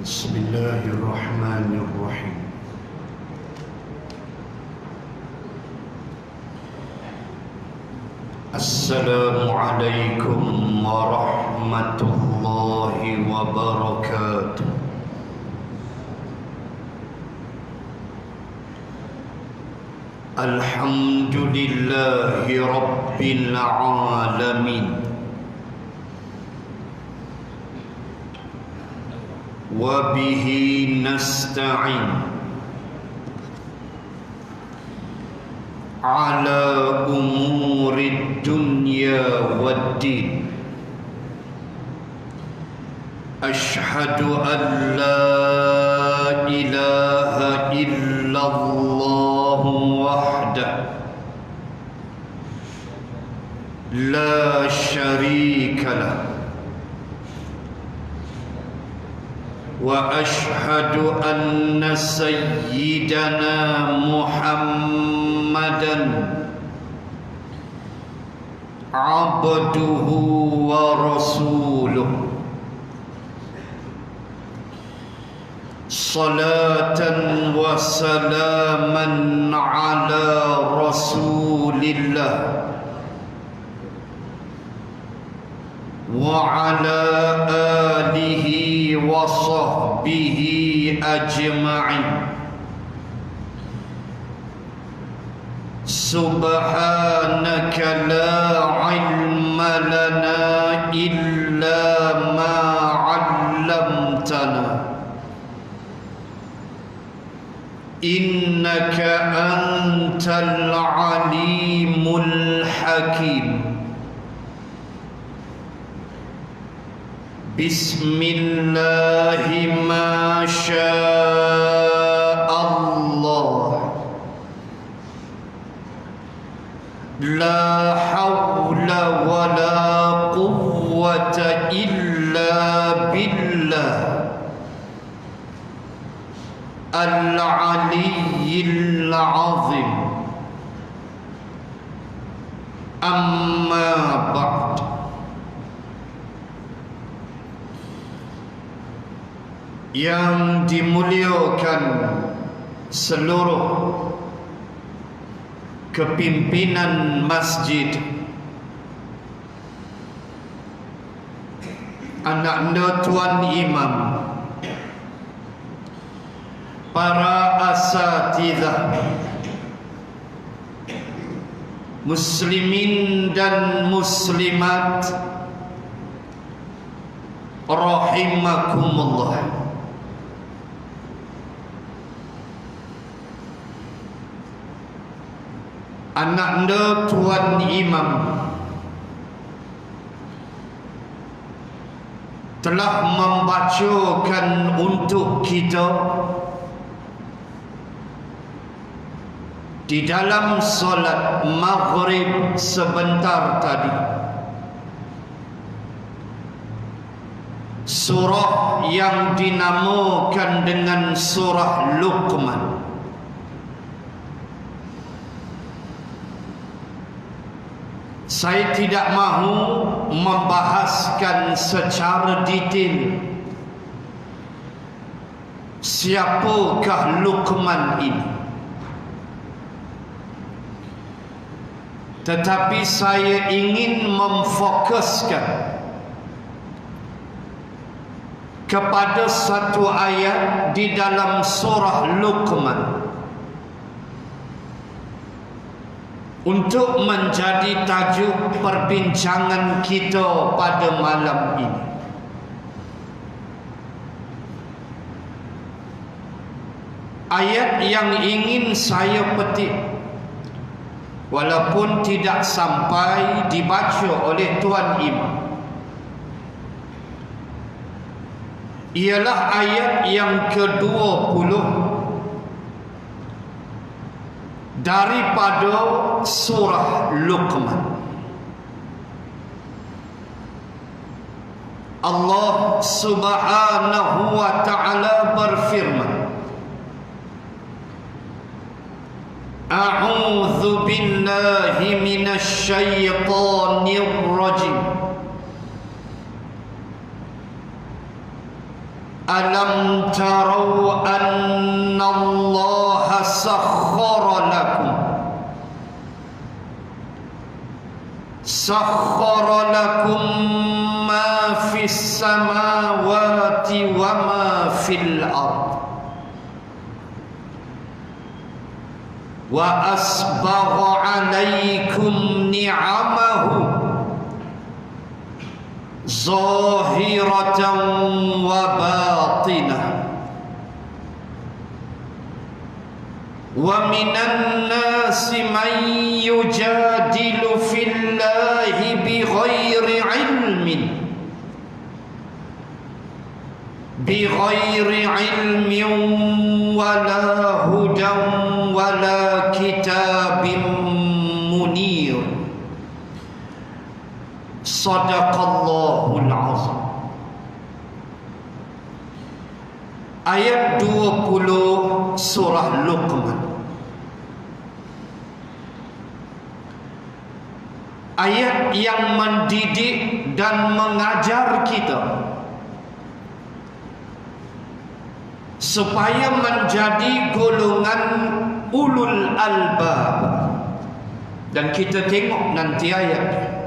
بسم الله الرحمن الرحيم السلام عليكم ورحمة الله وبركاته. الحمد لله رب العالمين وبه نستعين على أمور الدنيا والدين. أشهد أن لا إله إلا الله وحده لا شريك له، وأشهد أن سيدنا محمدًا عبده ورسوله، صلاة وسلاما على رسول الله وعلى آله وصحبه أجمعين. سبحانك لا علم لنا إلا ما علمتنا إنك أنت العليم الحكيم. بسم الله ما شاء الله، لا حول ولا قوة إلا بالله العلي العظيم. أما بعد، yang dimuliakan seluruh kepimpinan masjid, anak-anak tuan imam, para asatidzah, muslimin dan muslimat rahimakumullah. Anak-anak tuan imam telah membacakan untuk kita di dalam solat maghrib sebentar tadi surah yang dinamakan dengan surah Luqman. Saya tidak mahu membahaskan secara detail siapakah Luqman ini, tetapi saya ingin memfokuskan kepada satu ayat di dalam surah Luqman untuk menjadi tajuk perbincangan kita pada malam ini. Ayat yang ingin saya petik, walaupun tidak sampai dibaca oleh tuan imam, ialah ayat yang ke-20 daripada surah Luqman. Allah Subhanahu wa ta'ala berfirman, A'udzu billahi minasy syaithanir rajim. Alam alam tarau anna Allah sakhkhara lakum ma fis samawati wa ma fil ard wa asbagha alaikum ni'amahu zahiratan wa batinah wa minan nasi man yujadilu fillahi bighairi ilmin wala hudan wala kitabim munir. Sadaqallahul azim. Ayat 20 surah Luqman. Ayat yang mendidik dan mengajar kita supaya menjadi golongan ulul albab. Dan kita tengok nanti ayat.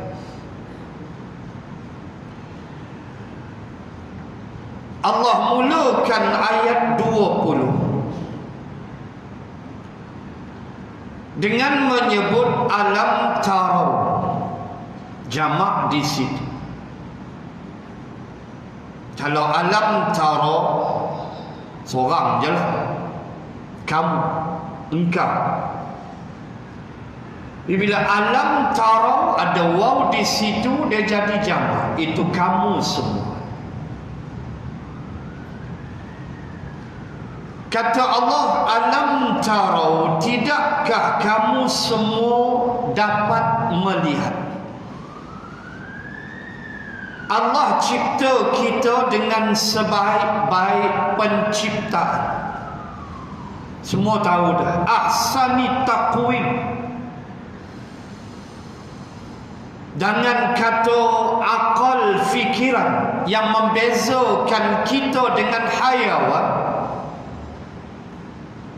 Allah mulakan ayat 20 dengan menyebut alam tarau, jamak di situ. Kalau alam tarau seorang je lah, kamu, engkau. Bila alam tarau ada waw di situ, dia jadi jamak, itu kamu semua. Kata Allah, alam tarau, tidakkah kamu semua dapat melihat? Allah cipta kita dengan sebaik-baik penciptaan. Semua tahu dah, ahsani taqwim. Dengan kata akal fikiran yang membezakan kita dengan hayawan.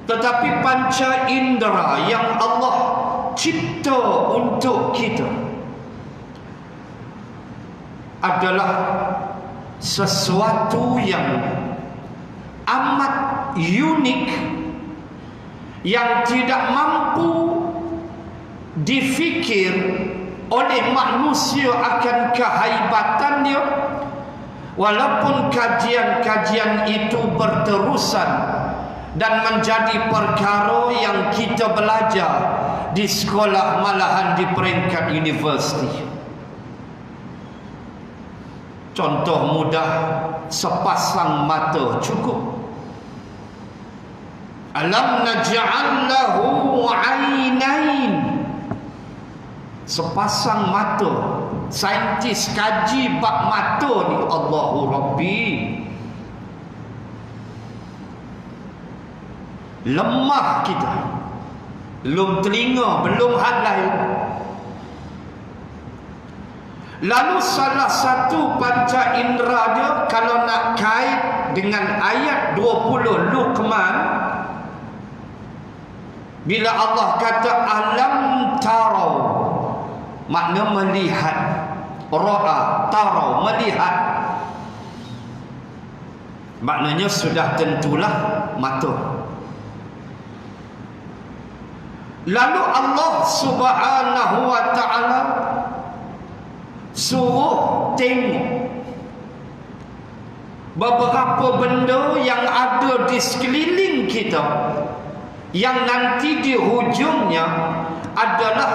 Tetapi panca indera yang Allah cipta untuk kita adalah sesuatu yang amat unik, yang tidak mampu difikir oleh manusia akan kehaibatannya, walaupun kajian-kajian itu berterusan dan menjadi perkara yang kita belajar di sekolah, malahan di peringkat universiti. Contoh mudah, sepasang mata cukup. Alam naj'al lahu 'ainain. Sepasang mata. Saintis kaji bab mata ni, Allahu Rabbi. Lemah kita, belum telinga, belum hal lain. Lalu salah satu panca indera dia, kalau nak kait dengan ayat 20 Luqman, bila Allah kata alam tarau, makna melihat. Ra'a, tarau, melihat, maknanya sudah tentulah mata. Lalu Allah Subhanahu wa ta'ala suruh tengok beberapa benda yang ada di sekeliling kita, yang nanti di hujungnya adalah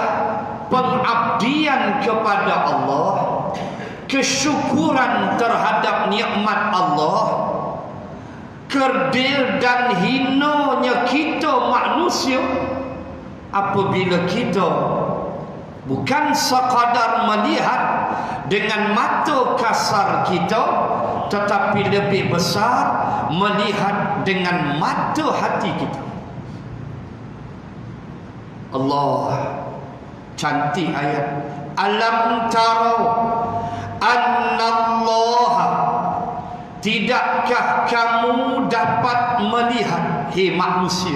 pengabdian kepada Allah, kesyukuran terhadap nikmat Allah, kerdil dan hinanya kita manusia apabila kita bukan sekadar melihat dengan mata kasar kita, tetapi lebih besar melihat dengan mata hati kita. Allah, cantik ayat. Alam tarau annallaha, tidakkah kamu dapat melihat, hei manusia,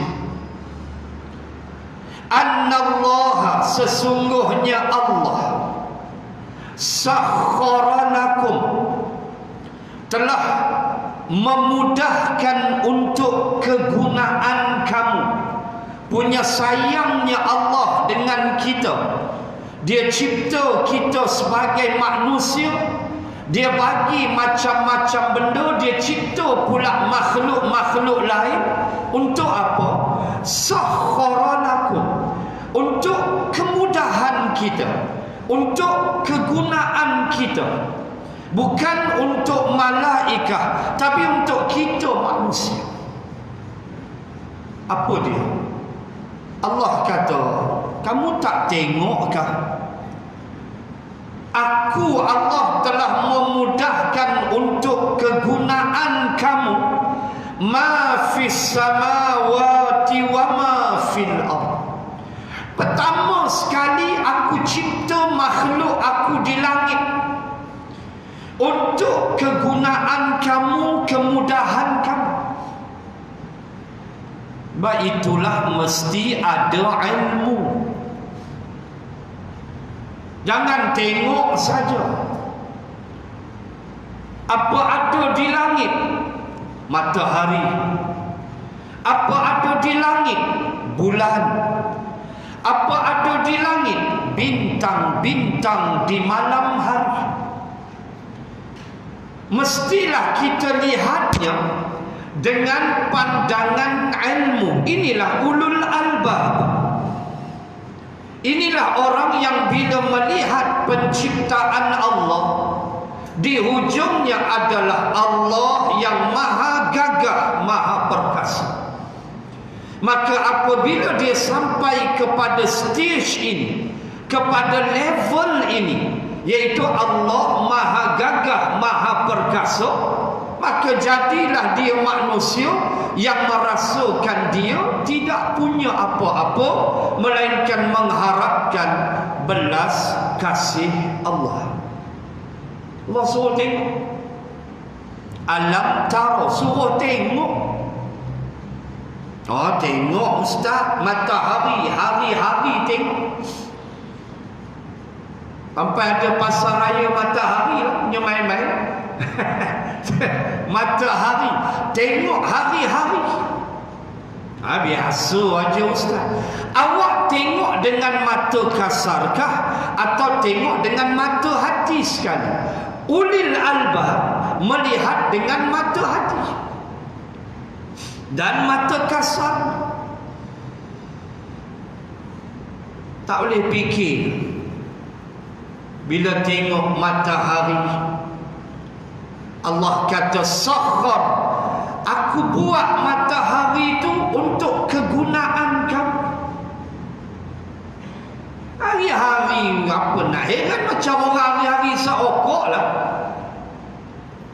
annallaha, sesungguhnya Allah, sakhkhara lakum, telah memudahkan untuk kegunaan kamu. Punya sayangnya Allah dengan kita, Dia cipta kita sebagai manusia, Dia bagi macam-macam benda, Dia cipta pula makhluk-makhluk lain. Untuk apa? Sakhkhara lakum, untuk kemudahan kita, untuk kegunaan kita. Bukan untuk malaikat, tapi untuk kita manusia. Apa dia? Allah kata, kamu tak tengokkah? Aku Allah telah memudahkan untuk kegunaan kamu ma fis samawati wa ma fil ardh. Pertama sekali aku cipta makhluk aku di langit untuk kegunaan kamu, kemudahan kamu. Sebab itulah mesti ada ilmu. Jangan tengok saja. Apa ada di langit? Matahari. Apa ada di langit? Bulan. Apa ada di langit? Bintang-bintang di malam hari. Mestilah kita lihatnya dengan pandangan ilmu. Inilah ulul albab. Inilah orang yang bila melihat penciptaan Allah, di hujungnya adalah Allah yang maha gagah, maha perkasa. Maka apabila dia sampai kepada stage ini, kepada level ini, yaitu Allah maha gagah, maha perkasa, maka jadilah dia manusia yang merasakan dia tidak punya apa-apa melainkan mengharapkan belas kasih Allah. Allah suruh tengok. Alam tara, suruh tengok. Oh, tengok ustaz, matahari, hari-hari tengok. Sampai ada pasar raya matahari lah, punya main-main. Matahari, tengok hari-hari. Biasa aja ustaz. Awak tengok dengan mata kasarkah atau tengok dengan mata hati sekali? Ulil albab melihat dengan mata hati dan mata kasar. Tak boleh fikir. Bila tengok matahari, Allah kata sakhkhar, aku buat matahari itu untuk kegunaan kamu. Hari-hari apa nak heran macam orang hari-hari seokok lah.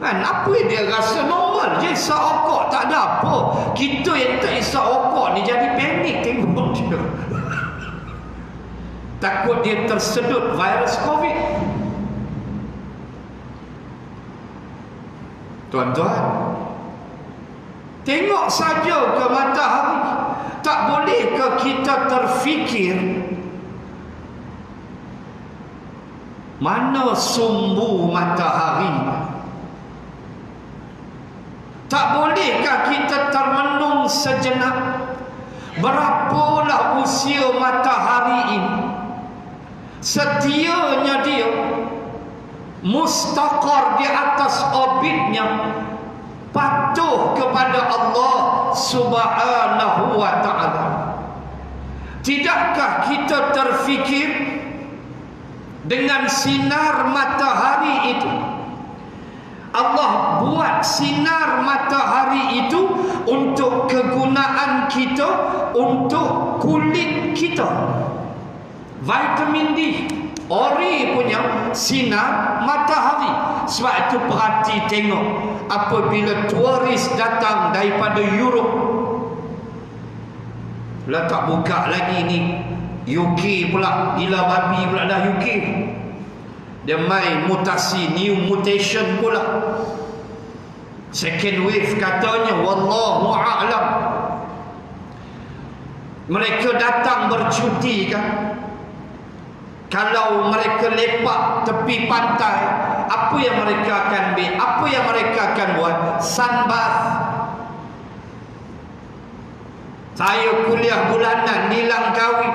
Kan apa dia rasa normal je seokok, tak ada apa. Kita yang tak seokok ni jadi panik tengok dia. Takut dia tersedut virus COVID. Tuan-tuan, tengok saja ke matahari. Tak boleh ke kita terfikir mana sumbu matahari? Tak bolehkah kita termenung sejenak? Berapalah usia matahari ini? Setianya dia mustaqar di atas orbitnya, patuh kepada Allah Subhanahu wa ta'ala. Tidakkah kita terfikir dengan sinar matahari itu? Allah buat sinar matahari itu untuk kegunaan kita, untuk kulit kita. Vitamin D, ori punya sinar matahari. Sebab itu perhati tengok, apabila turis datang daripada Europe, lah tak buka lagi ni UK pula, gila babi pula dah UK. Dia main mutasi, new mutation pula. Second wave katanya, wallahu a'lam. Mereka datang bercuti kan. Kalau mereka lepak tepi pantai, apa yang mereka akan buat? Apa yang mereka akan buat? Sunbath. Saya kuliah bulanan di Langkawi,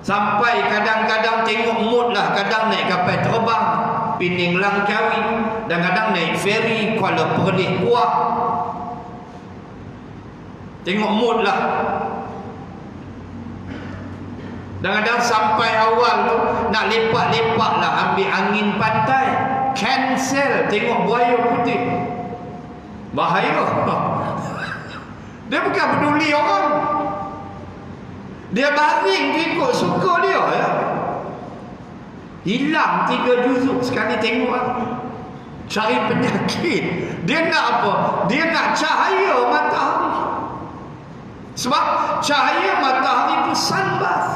sampai kadang-kadang tengok mood lah. Kadang naik kapal terbang Pening Langkawi, dan kadang naik feri Kuala Perlis Kuah. Tengok mood lah. Kadang-kadang sampai awal tu nak lepak-lepak lah, ambil angin pantai, cancel, tengok buaya putih. Bahaya. Dia bukan peduli orang, dia baring, dia ikut suka dia ya. Hilang 3 juzuk sekali tengok lah. Cari penyakit. Dia nak apa? Dia nak cahaya matahari. Sebab cahaya matahari itu sunbath.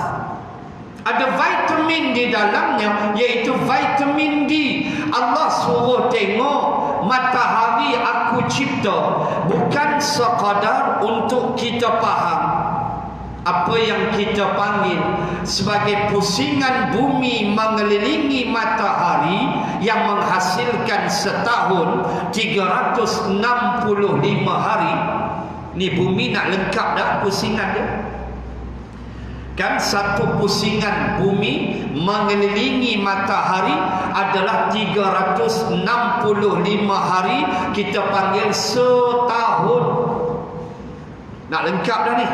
Ada vitamin di dalamnya, iaitu vitamin D. Allah suruh tengok matahari aku cipta bukan sekadar untuk kita faham apa yang kita panggil sebagai pusingan bumi mengelilingi matahari yang menghasilkan setahun 365 hari. Ni bumi nak lengkap dah pusingan dia. Kan satu pusingan bumi mengelilingi matahari adalah 365 hari, kita panggil setahun. Nak lengkap dah ni.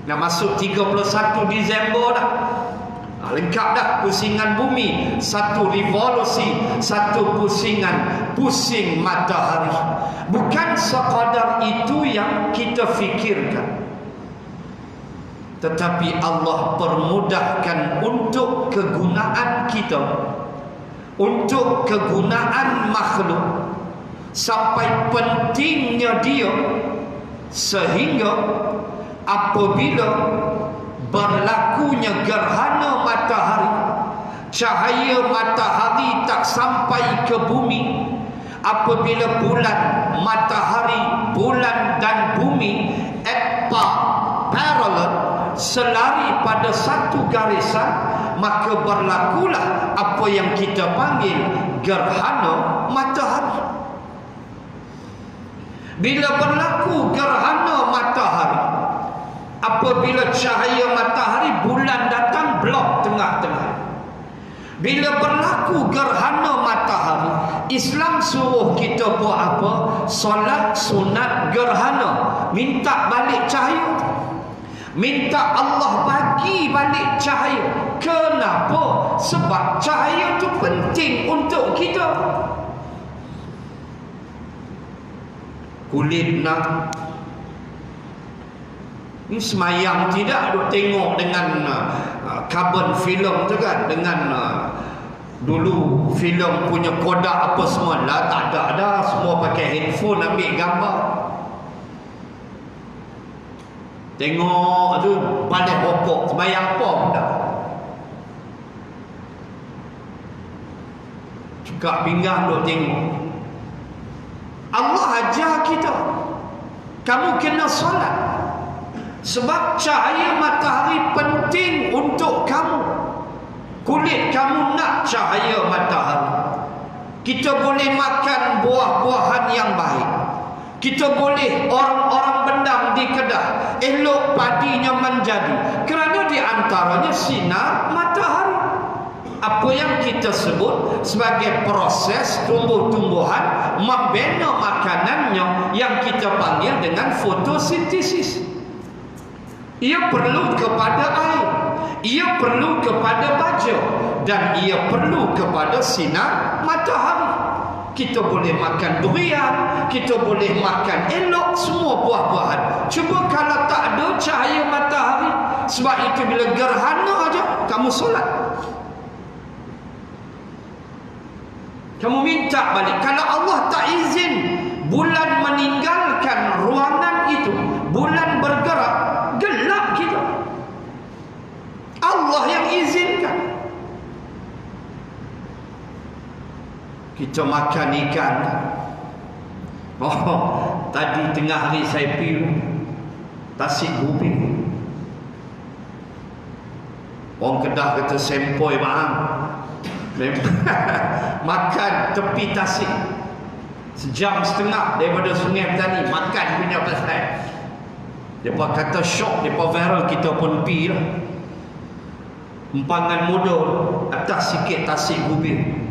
Nak masuk 31 Disember dah. Lengkap dah pusingan bumi. Satu revolusi, satu pusingan, pusing matahari. Bukan sekadar itu yang kita fikirkan, tetapi Allah permudahkan untuk kegunaan kita, untuk kegunaan makhluk, sampai pentingnya dia sehingga apabila berlakunya gerhana matahari, cahaya matahari tak sampai ke bumi. Apabila bulan, matahari, bulan dan bumi at par, parallel, selari pada satu garisan, maka berlakulah apa yang kita panggil gerhana matahari. Bila berlaku gerhana matahari, apabila cahaya matahari, bulan datang blok tengah-tengah. Bila berlaku gerhana matahari, Islam suruh kita buat apa? Solat sunat gerhana, minta balik cahaya, minta Allah bagi balik cahaya. Kenapa? Sebab cahaya itu penting untuk kita. Kulit nak ni semayang tidak duk tengok dengan carbon film tu kan, dengan dulu filem punya Kodak apa semua lah, tak ada dah, semua pakai handphone ambil gambar. Tengok tu balik pokok semayang apa pun dah. Cukak pinggang duk tengok. Allah ajar kita, kamu kena solat, sebab cahaya matahari penting untuk kamu. Kulit kamu nak cahaya matahari. Kita boleh makan buah-buahan yang baik, kita boleh orang-orang bendang di Kedah, elok padinya menjadi, kerana di antaranya sinar matahari. Apa yang kita sebut sebagai proses tumbuh-tumbuhan membina makanannya, yang kita panggil dengan fotosintesis. Ia perlu kepada air, ia perlu kepada baja, dan ia perlu kepada sinar matahari. Kita boleh makan durian, kita boleh makan elok, semua buah-buahan. Cuba kalau tak ada cahaya matahari. Sebab itu bila gerhana aja kamu solat, kamu minta balik. Kalau Allah tak izin bulan meninggalkan ruangan itu, bulan bergerak, gelap kita. Allah yang izinkan. Kita makan ikan, Tadi tengah hari saya pergi Tasik Gubing. Orang Kedah kata sempoi bang. Makan tepi Tasik 1.5 jam daripada Sungai Petani. Makan punya pasal. Mereka kata syok, mereka viral, kita pun pergi lah. Empangan muda atas sikit Tasik Gubing.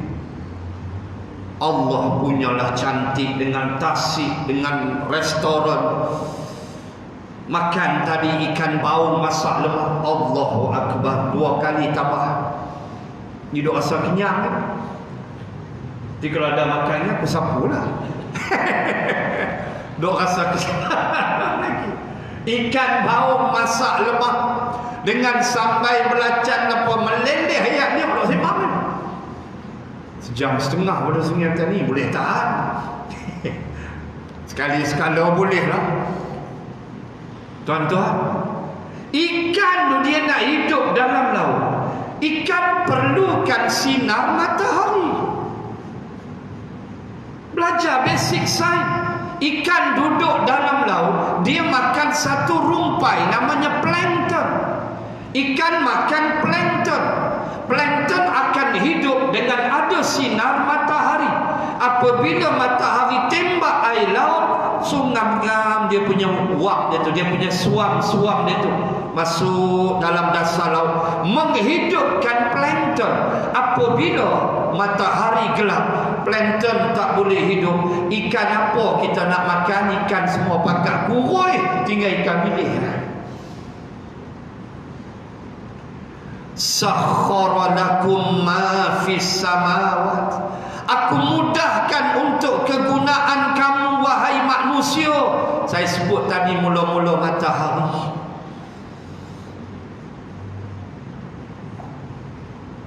Allah punyalah cantik dengan Tasik, dengan restoran. Makan tadi ikan baung masak lemak. Allahu Akbar, 2 kali tambah. Ni duk rasa kenyang kan? Jadi kalau ada makannya aku sapulah. Duk rasa kenyang lagi. Ikan baung masak lemak dengan sambal belacan apa melendeh ayatnya kalau saya bangun. 1.5 jam pada Sungai Petani boleh tahan. Sekali-sekala boleh lah. Tuan-tuan, ikan tu dia nak hidup dalam laut. Ikan perlukan sinar matahari. Belajar basic science. Ikan duduk dalam laut, dia makan satu rumpai namanya plankton. Ikan makan plankton. Plankton akan hidup dengan ada sinar matahari. Apabila matahari tembak air laut, sungam-ngam dia punya uap dia tu, dia punya suam-suam dia tu masuk dalam dasar laut, menghidupkan plankton. Apabila matahari gelap, plankton tak boleh hidup. Ikan apa kita nak makan? Ikan semua pakat kuroi, tinggal ikan bilik. Sakhkhara lakum ma fis samawat. Aku mudahkan untuk kegunaan kamu wahai manusia. Saya sebut tadi mula-mula matahari.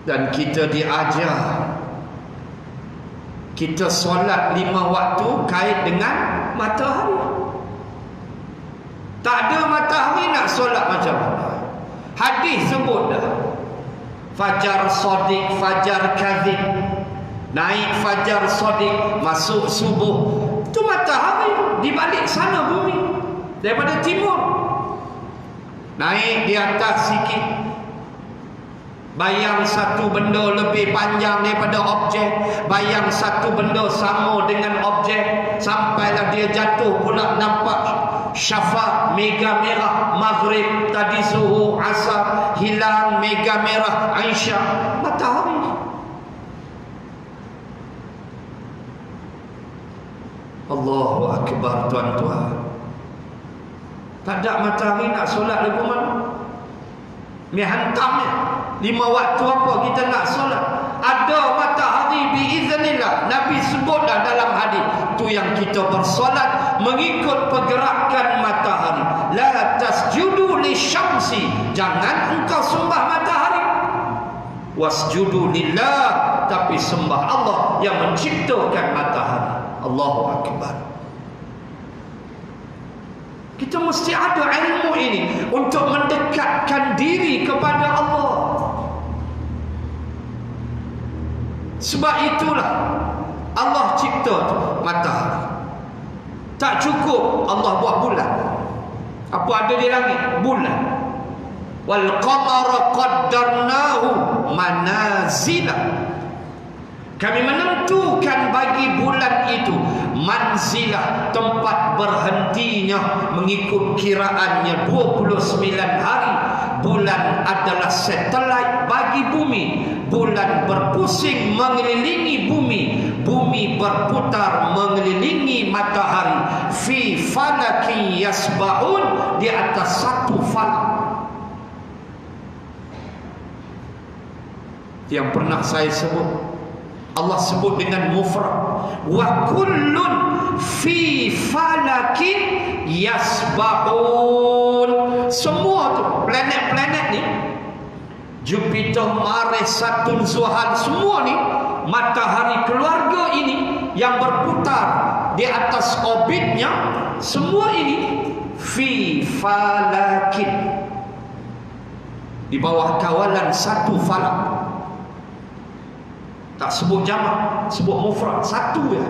Dan kita diajar, kita solat 5 waktu kait dengan matahari. Tak ada matahari nak solat macam mana? Hadis sebut dah. Fajar sodik, fajar kadhib. Naik fajar sodik, masuk subuh. Itu matahari di balik sana bumi. Daripada timur. Naik di atas sikit. Bayang satu benda lebih panjang daripada objek. Bayang satu benda sama dengan objek. Sampailah dia jatuh pula nampak syafaq, mega merah, maghrib, tadi zuhur, asar, hilang, mega merah, Aisyah. Matahari. Allahu Akbar, tuan-tuan. Tak ada matahari nak solat lagu mana? Mi hantamnya 5 waktu apa kita nak solat? Ada matahari biiznillah. Nabi sebut dah dalam hadis. Tu yang kita bersolat mengikut pergerakan matahari. La tasjudu lisyamsi. Jangan engkau sembah matahari. Wasjudu lillah. Tapi sembah Allah yang menciptakan matahari. Allahu Akbar. Kita mesti ada ilmu ini untuk mendekatkan diri kepada Allah. Sebab itulah Allah cipta tu matahari. Tak cukup Allah buat bulan. Apa ada di langit? Bulan. Wal qamara qaddarnahu manazila. Kami menentukan bagi bulan itu manzilah, tempat berhentinya mengikut kiraannya 29 hari. Bulan adalah satelit bagi bumi. Bulan berpusing mengelilingi bumi. Bumi berputar mengelilingi matahari. Fi falakin yasbahun, di atas satu falak. Yang pernah saya sebut, Allah sebut dengan mufrad, wa kullun fi falakin yasbahun. Semua tu planet-planet ni, Jupiter, Mars, Saturn, Zuhal, semua ni matahari keluarga ini yang berputar di atas orbitnya, semua ini fi falakin, di bawah kawalan satu falak. Tak sebut jamak, sebut mufrad, satu ya.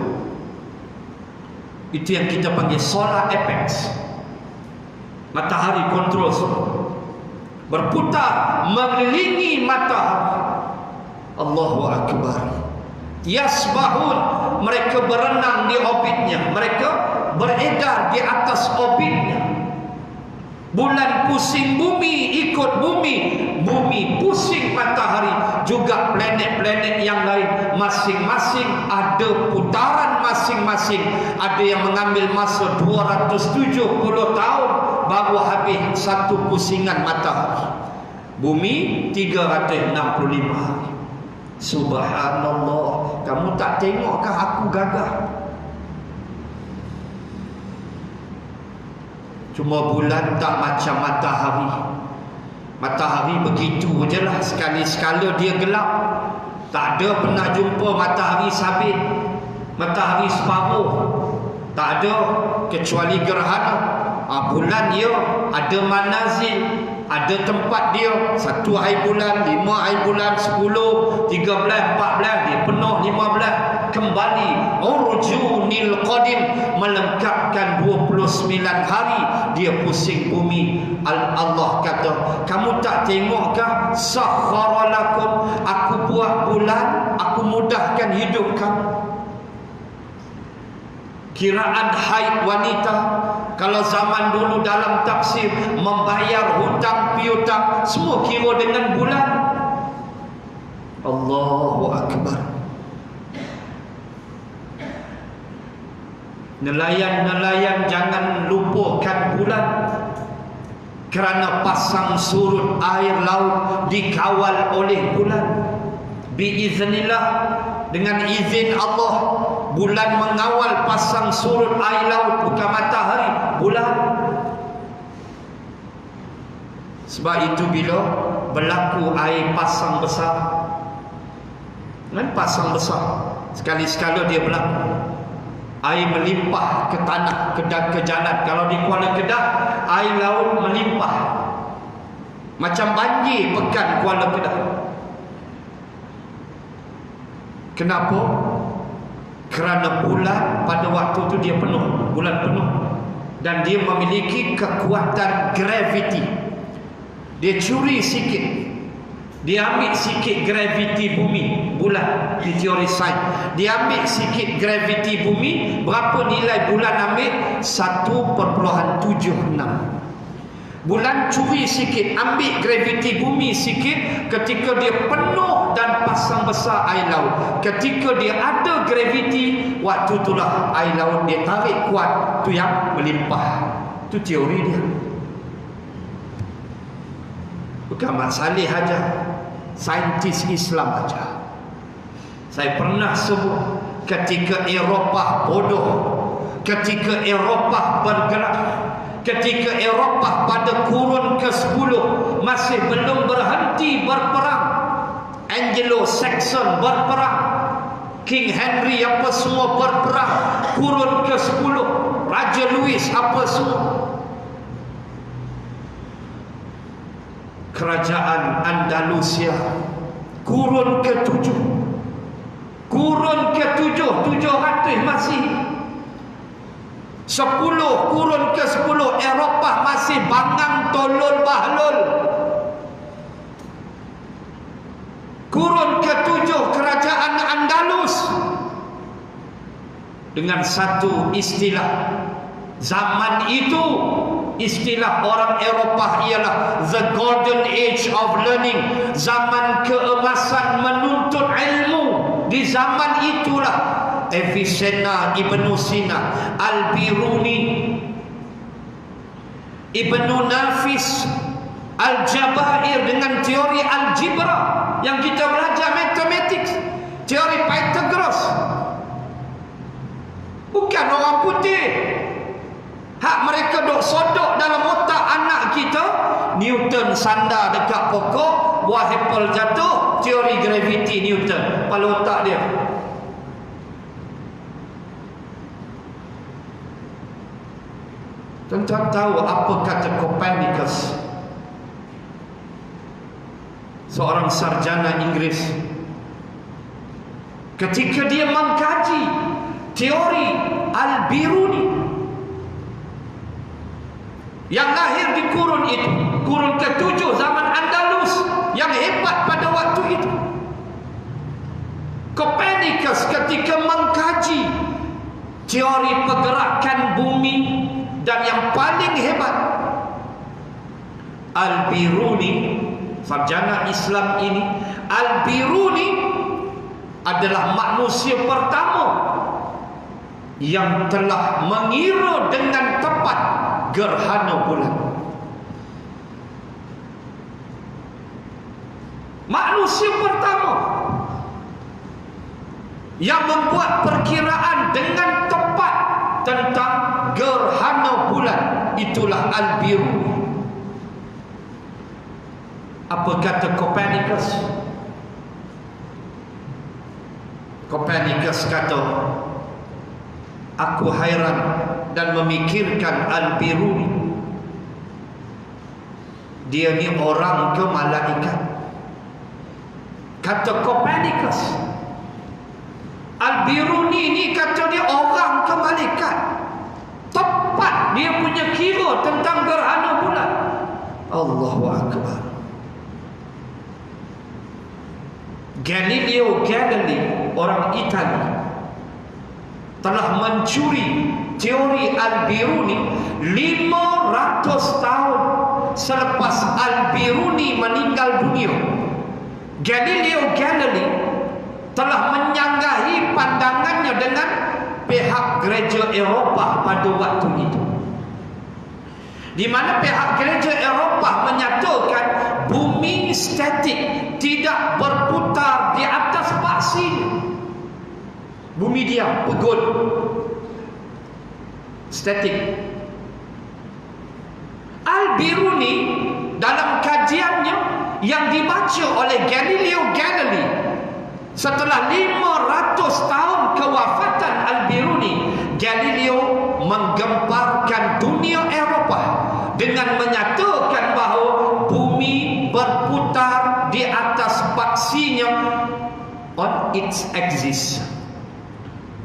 Itu yang kita panggil solar apex. Matahari kontrol semua. Berputar mengelilingi matahari. Allahu Akbar. Yasbahun, mereka berenang di orbitnya, mereka beredar di atas orbitnya. Bulan pusing bumi, ikut bumi, bumi pusing matahari, juga planet-planet yang lain. Masing-masing ada putaran masing-masing. Ada yang mengambil masa 270 tahun baru habis satu pusingan matahari. Bumi 365 hari. Subhanallah. Kamu tak tengokkah aku gagah? Cuma bulan tak macam matahari. Matahari begitu je lah, sekali-sekala dia gelap. Tak ada pernah jumpa matahari sabit, matahari separuh. Tak ada, kecuali gerhana. Bulan dia ada manazil, ada tempat dia. 1 hari bulan, 5 hari bulan, 10, 13, 14, dia penuh 15. Kembali urjunil qadim, melengkapkan 29 hari dia pusing bumi. Allah kata, kamu tak tengokkah sakhara lakum, aku buat bulan, aku mudahkan hidup kamu. Kiraan haid wanita, kalau zaman dulu dalam tafsir membayar hutang piutang, semua kira dengan bulan. Allahu Akbar. Nelayan-nelayan jangan lupakan bulan, kerana pasang surut air laut dikawal oleh bulan. Biiznillah, dengan izin Allah, bulan mengawal pasang surut air laut, bukan matahari, bulan. Sebab itu bila berlaku air pasang besar, pasang besar, sekali-sekala dia berlaku, air melimpah ke tanah, ke jalan. Kalau di Kuala Kedah, air laut melimpah macam banjir pekan Kuala Kedah. Kenapa? Kerana bulan pada waktu itu dia penuh, bulan penuh, dan dia memiliki kekuatan graviti. Dia curi sikit, dia ambil sikit graviti bumi, bulan, di teori sains. Dia ambil sikit graviti bumi. Berapa nilai bulan ambil? 1.76. Bulan curi sikit, ambil graviti bumi sikit. Ketika dia penuh dan pasang besar air laut, ketika dia ada graviti, waktu itulah air laut dia tarik kuat, tu yang melimpah. Itu teori dia. Bukan Mat Saleh aja, saintis Islam aja. Saya pernah sebut, ketika Eropah bodoh, ketika Eropah bergerak, ketika Eropah pada kurun ke-10 masih belum berhenti berperang, Anglo-Saxon berperang, King Henry apa semua berperang, kurun ke-10, Raja Louis apa semua, kerajaan Andalusia kurun ke-7, kurun ke-7, 700 masih. 10 kurun ke-10 Eropah masih bangang tolol bahlul. Kurun ke-7 kerajaan Andalus dengan satu istilah zaman itu, istilah orang Eropah ialah the golden age of learning, zaman keemasan menuntut ilmu. Di zaman itulah Avicenna, Ibnu Sina, Al-Biruni, Ibnu Nafis, Al-Jabair dengan teori algebra yang kita belajar matematik, teori Pythagoras. Bukan orang putih. Hak mereka dok sodok dalam otak anak kita. Newton sandar dekat pokok, buah apple jatuh, teori graviti Newton, kepala otak dia. Tuan-tuan tahu apa kata Copernicus, seorang sarjana Inggris, ketika dia mengkaji teori Al-Biruni, yang lahir di kurun itu, kurun ke-7 zaman Andalus, yang hebat pada waktu itu. Copernicus ketika mengkaji teori pergerakan bumi, dan yang paling hebat, Al-Biruni, sarjana Islam ini, Al-Biruni adalah manusia pertama yang telah mengira dengan tepat gerhana bulan. Manusia pertama yang membuat perkiraan dengan tepat tentang gerhana bulan, itulah Al-Biruni. Apa kata Copernicus? Copernicus kata, aku hairan dan memikirkan Al-Biruni, dia ni orang ke malaikat? Kata Copernicus, Al-Biruni ni kata dia orang ke malaikat. Tepat dia punya kira tentang gerhana bulan. Allahu Akbar. Galileo Galilei, orang Itali, telah mencuri teori Al-Biruni 500 tahun selepas Al-Biruni meninggal dunia. Galileo Galilei telah menyanggahi pandangannya dengan pihak gereja Eropah pada waktu itu, di mana pihak gereja Eropah menyatakan bumi statik, tidak berputar di atas paksinya. Bumi diam, pegun, statik. Al-Biruni dalam kajiannya yang dibaca oleh Galileo Galilei setelah 500 tahun kewafatan Al-Biruni, Galileo menggemparkan dunia Eropah dengan menyatakan bahawa bumi berputar di atas paksinya, on its axis,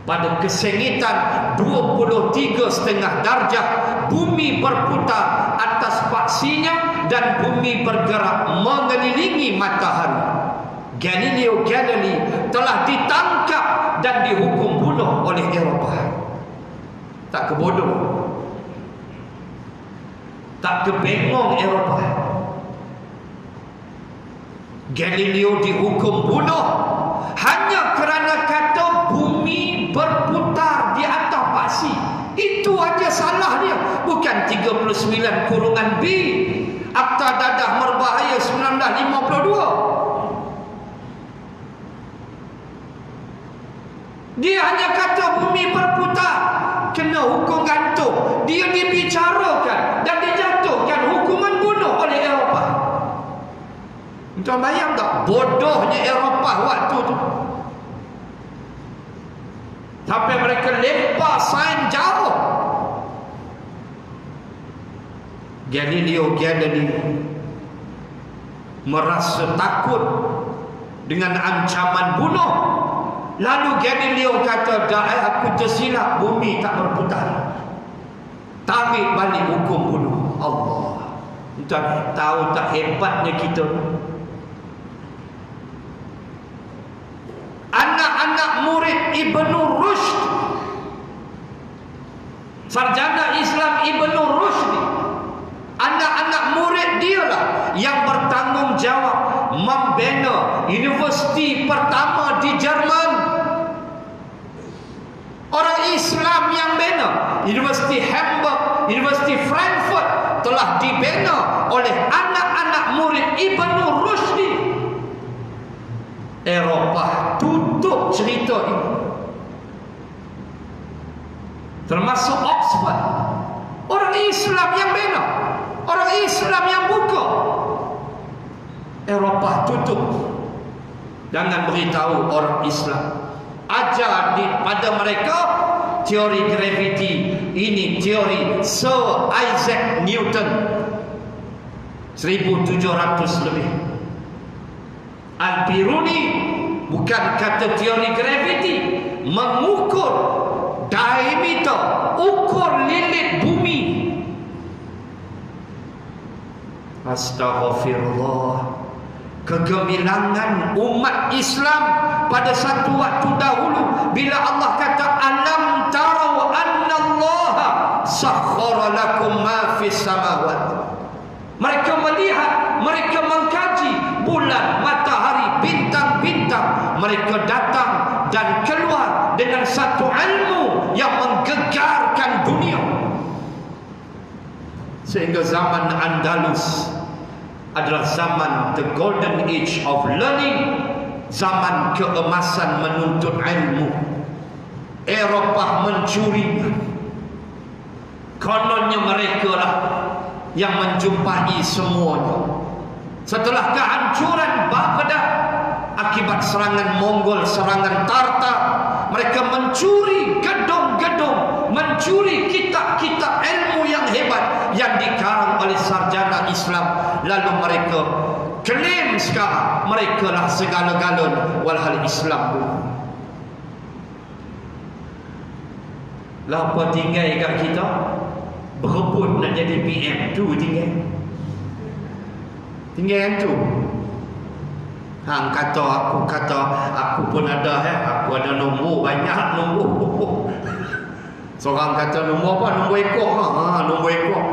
pada kesengitan 23,5 darjah. Bumi berputar atas paksinya dan bumi bergerak mengelilingi matahari. Galileo Galilei telah ditangkap dan dihukum bunuh oleh Eropah. Tak kebodoh, tak kebengong Eropah. Galileo dihukum bunuh hanya kerana kata bumi berputar di atas paksi. Itu aja salah dia. Bukan 39 B, Akta Dadah Berbahaya 1952. Dia hanya kata bumi berputar, kena hukum gantung. Dia dibicarakan dan dijatuhkan hukuman bunuh oleh Eropah. Tuan bayang tak bodohnya Eropah waktu tu, sampai mereka lempar sains jauh. Galileo Galilei merasa takut dengan ancaman bunuh. Lalu Galileo kata, dah aku tersilap, bumi tak berputar. Tarik balik hukum bunuh. Allah. Tuan tahu tak hebatnya kita? Anak-anak murid Ibnu Rushd, sarjana Islam Ibnu Rushd, anak-anak murid dialah yang bertanggungjawab membina universiti pertama di Jerman. Orang Islam yang bina Universiti Hamburg, Universiti Frankfurt telah dibina oleh anak-anak murid Ibnu Rushd. Eropah tutup cerita ini, termasuk Oxford. Orang Islam yang bina, orang Islam yang buka. Eropah tutup. Jangan beritahu orang Islam. Ajar pada mereka teori graviti. Ini teori Sir Isaac Newton, 1700 lebih. Al-Biruni bukan kata teori graviti, mengukur diameter, ukur lilit bumi. Astaghfirullah. Kegemilangan umat Islam pada satu waktu dahulu bila Allah kata alam tarau annallaha sakhkhara lakum ma fis samawati. Mereka melihat, mereka mengkaji bulan, matahari, bintang-bintang. Mereka datang dan keluar dengan satu ilmu yang menggegarkan dunia. Sehingga zaman Andalus adalah zaman the golden age of learning, zaman keemasan menuntut ilmu. Eropah mencuri, kononnya mereka lah yang menjumpai semuanya. Setelah kehancuran Baghdad akibat serangan Mongol, serangan Tartar, mereka mencuri gedung-gedung, mencuri kitab-kitab ilmu yang hebat yang dikarang oleh sarjana Islam. Lalu mereka klaim sekarang mereka lah segala-galanya, walhal Islam pun. Lapa tinggal kat kita berebut nak jadi PM tu, tinggal tu. Hang kata aku pun ada, aku ada nombor, banyak nombor. Seorang kata nombor apa? Nombor ekor. Nombor ekor.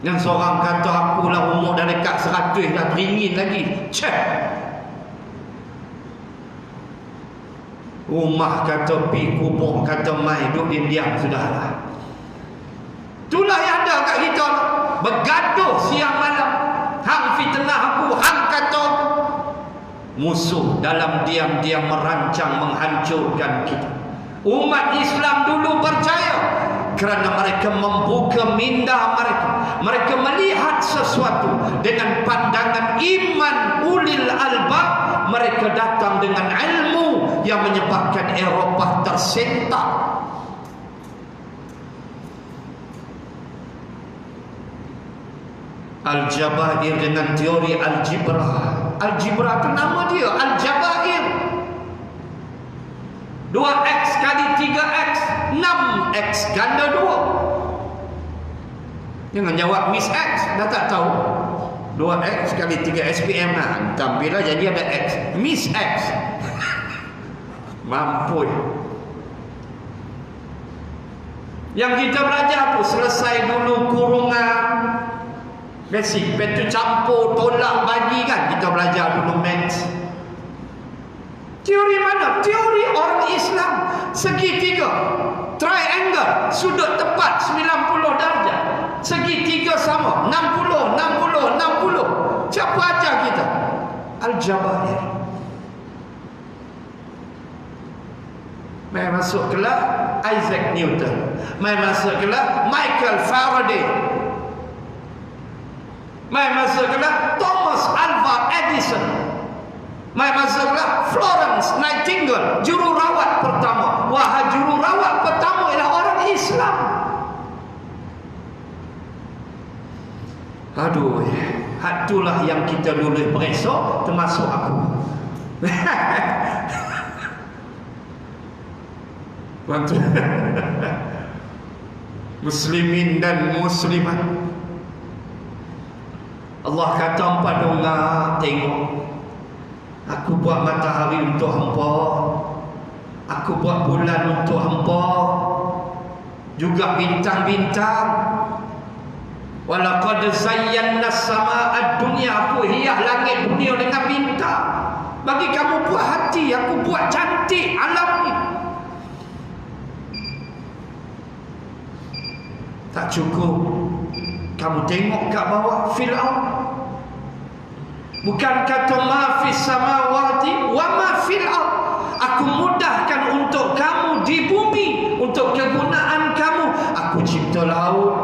Dan seorang kata aku lah umur dah dekat 100 dah teringin lagi. Cek. Rumah kata pi, kubur kata mai, duduk diam sudahlah. Itulah yang ada kat kita. Bergaduh siang malam. Hang fitnah aku, hang kata aku. Musuh dalam diam-diam merancang menghancurkan kita. Umat Islam dulu percaya kerana mereka membuka minda mereka. Mereka melihat sesuatu dengan pandangan iman ulil albab. Mereka datang dengan ilmu yang menyebabkan Eropah tersentak. Al-Jabair dengan teori Algebra. Algebra itu nama dia, Al-Jabair. 2x kali 3x 6x ganda 2. Jangan jawab Miss X, dah tak tahu. 2x kali 3 SPM lah. Tampillah jadi ada X. Miss X. Mampu. Yang kita belajar tu selesai dulu kurungan basic, lepas tu campur, tolak, bagi kan. Kita belajar dulu maths. Teori mana? Teori orang Islam. Segitiga, triangle, sudut tepat 90 darjah. Segitiga sama, 60, 60, 60. Siapa ajar kita? Al-Jabair. Mai masuk kelas Isaac Newton. Mai masuk kelas Michael Faraday. Mai masuk kelas Thomas Alva Edison. Mai masuk kelas Florence Nightingale, jururawat pertama. Wah, jururawat pertama ialah orang Islam. Aduh, itulah yang kita boleh beresok, termasuk aku. Bantu. Muslimin dan muslimat. Allah kata pada orang, tengok, aku buat matahari untuk hampa, aku buat bulan untuk hampa, juga bintang-bintang. Walaqad zayyana as-samaa'a ad-dunya, aku hias langit dunia dengan bintang. Bagi kamu buat hati, aku buat cantik alam ni. Tak cukup. Kamu tengok kat bawah Fir'aun. Bukan kata ma fis samawati wa ma fil ard. Aku mudahkan untuk kamu di bumi, untuk kegunaan kamu. Aku cipta laut.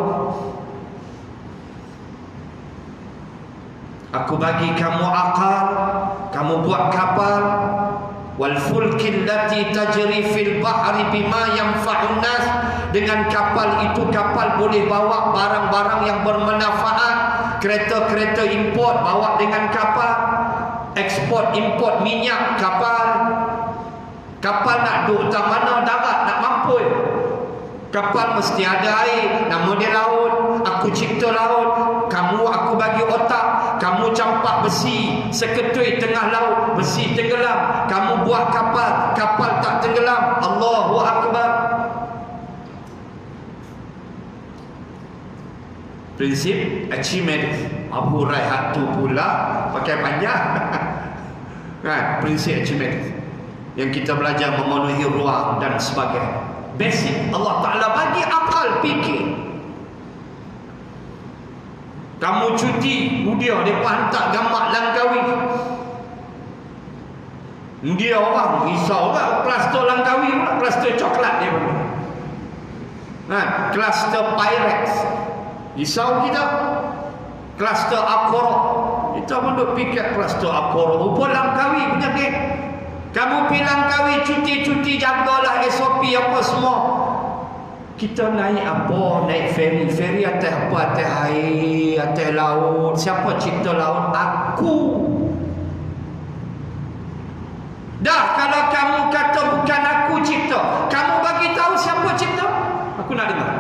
Aku bagi kamu akal, kamu buat kapal. Wal fulkil lati tajri fil bahri bima yanfa'un nas. Dengan kapal itu, kapal boleh bawa barang-barang yang bermanfaat. Kereta-kereta import bawa dengan kapal. Ekspor import minyak kapal. Kapal nak duduk tak mana darat nak mampu. Kapal mesti ada air, nama dia laut. Aku cipta laut. Kamu aku bagi otak. Kamu campak besi seketui tengah laut, besi tenggelam. Kamu buat kapal, kapal tak tenggelam. Allahu Akbar. Prinsip Archimedes. Abu Raihat tu pula pakai panjang. Kan, prinsip Archimedes yang kita belajar memenuhi ruang dan sebagainya. Basic Allah Ta'ala bagi akal fikir. Kamu cuti, dia hantar gambar Langkawi. Dia orang risau kan, kluster Langkawi pula, kluster coklat dia pula. Kluster Pyrex risau kita. Kluster Akoro, kita pun duk fikir kluster Akoro. Rupa Langkawi punya geng. Kamu pergi Langkawi cuti-cuti, jagalah SOP apa semua. Kita naik apa? Naik feri. Feri atas apa? Atas air, atas laut. Siapa cipta laut? Aku. Dah, kalau kamu kata bukan aku cipta, kamu bagi tahu siapa cipta? Aku nak dengar.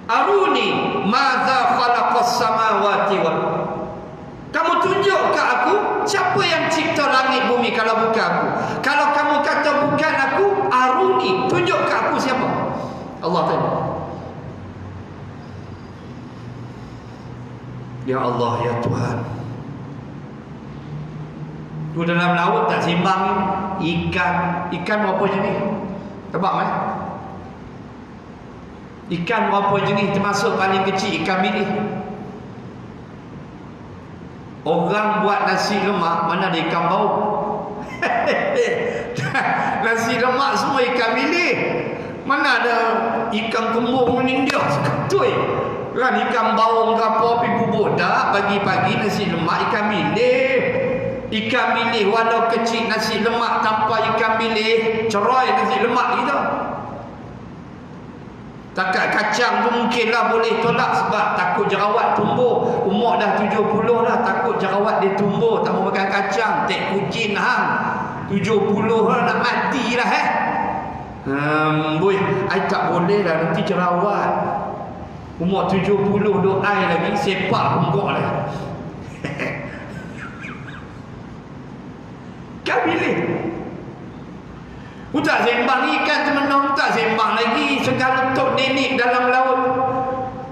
Aruni madza khalaqas samawati wal. Kamu tunjuk ke aku siapa yang cipta langit bumi kalau bukan aku. Kalau kamu kata bukan aku, aruni, tunjuk ke aku siapa. Allah tanya. Ya Allah, ya Tuhan. Tu dalam laut tak seimbang ikan berapa jenis? Tebak mai? Ikan berapa jenis termasuk paling kecil ikan bilis? Orang buat nasi lemak, mana ada ikan bau? Nasi lemak semua ikan bilis. Mana ada ikan kembung ni dia seketui. Kan ikan bawang ke apa pergi bubur dah. Pagi-pagi nasi lemak ikan bilis. Ikan bilis walau kecil nasi lemak tanpa ikan bilis, cerai nasi lemak kita. Takat kacang tu mungkinlah boleh tolak sebab takut jerawat tumbuh. Umur dah 70 lah, takut jerawat dia tumbuh. Tak mau makan kacang. Tek kucing hang 70 lah, nak mati lah boy, I tak boleh lah, nanti jerawat. Umur 70 duk air lagi, sepak bengkok lah. Kan pilih. Tak sembang ikan temenang, tak sembang lagi segala tok nenek dalam laut.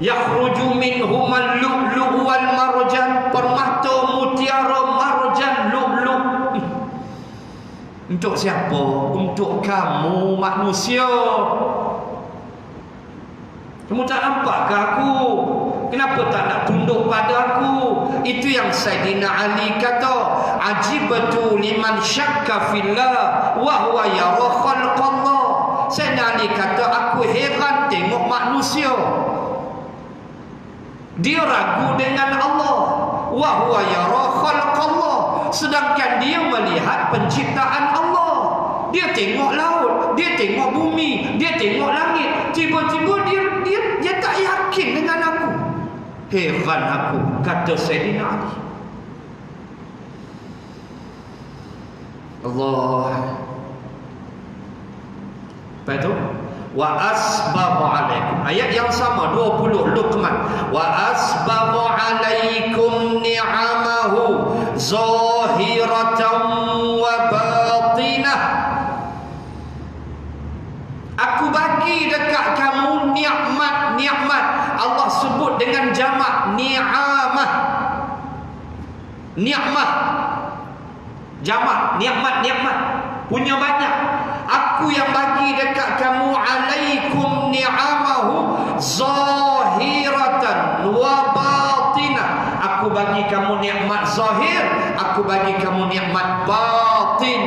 Yakhruju minhumal lu'lu' wal marjan, permata, mutiara, marjan, lu'lu'. Untuk siapa? Untuk kamu manusia. Kamu tak nampak ke aku? Kenapa tak nak tunduk pada aku? Itu yang Sayyidina Ali kata, ajibatu liman syakka fillah wa huwa yara khalqallah. Sayyidina Ali kata, aku heran tengok manusia, dia ragu dengan Allah. Wa huwa yara khalqallah, sedangkan dia melihat penciptaan Allah. Dia tengok laut, dia tengok bumi, dia tengok langit. Tiba-tiba dia tak yakin dengan aku. Heran aku, kata Sayyidina Ali. Allah. Lepas tu, wa asbaghu alaikum. Ayat yang sama 20 Luqman. Wa asbaghu alaikum ni'amahu zahiratan wa batinah. Aku bagi dekat kamu nikmat-nikmat. Allah sebut dengan jamak ni'amah. Nikmat. Jamak nikmat-nikmat. Punya banyak. Aku yang bagi dekat kamu alaikum ni'amahu zahiratan wa batinah. Aku bagi kamu nikmat zahir, aku bagi kamu nikmat batin.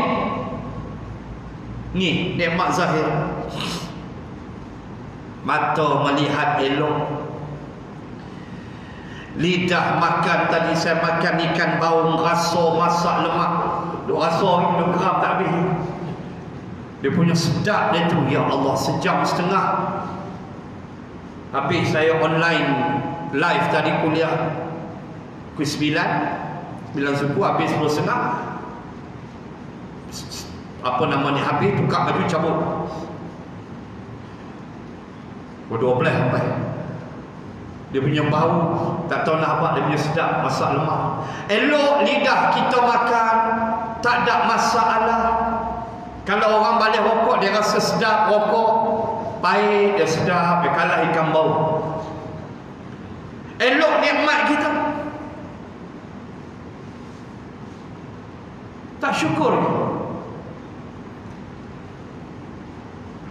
Ni nikmat zahir. Mata melihat elok, lidah makan. Tadi saya makan ikan baung rasa masak lemak, duk rasa duk geram tak habis. Dia punya sedap dia tu, ya Allah, sejam setengah. Habis saya online live tadi kuliah pukul 9 suku, habis 10.30. apa nama ni, habis tukar baju cabut. Pukul 12 sampai. Dia punya bau tak tahu nak apa, dia punya sedap, masak lemak. Elok lidah kita makan, tak ada masalah. Kalau orang balik rokok dia rasa sedap rokok, baik dia sedap, dia kalah ikan bau. Elok nikmat kita, tak syukur.